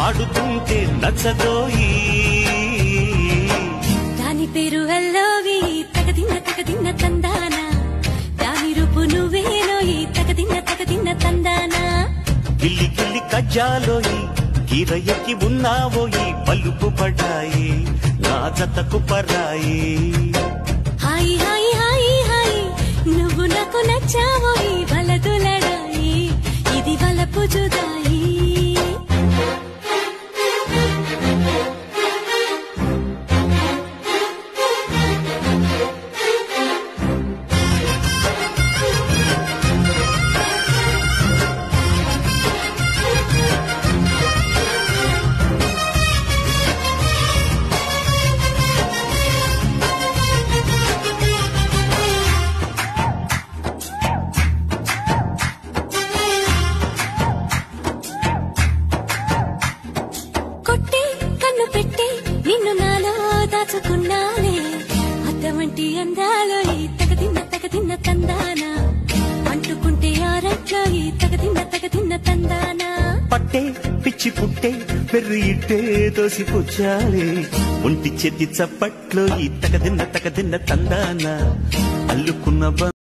పాడుతుంటే నచ్చదోయి దాని పేరు అల్లోవి తగదిన్న తందాన దాని రూపు నువ్వేనోయి తగదిన్న తందాన గిల్లి గిల్లి కజ్జాలోయి గిరయ్యకి ఉన్నావోయి పలుపు పడాయి నా జతకు పరాయి హాయి హాయి హాయి హాయి నువ్వు నాకు నచ్చావోయి వలదులడాయి ఇది వలపు జుదాయి నిన్ను నాలో దాచుకున్నానే అద్దమంటి అందాలో తగదిన్న తందాన అంటుకుంటే ఆరట్లో తగదిన్న తందాన పట్టే పిచ్చి పుట్టే పెర్రి ఇట్టే దోసి పుచ్చాలే ఒంటి చెద్ది చప్పట్లో ఈ తగదిన్న తందాన అల్లుకున్న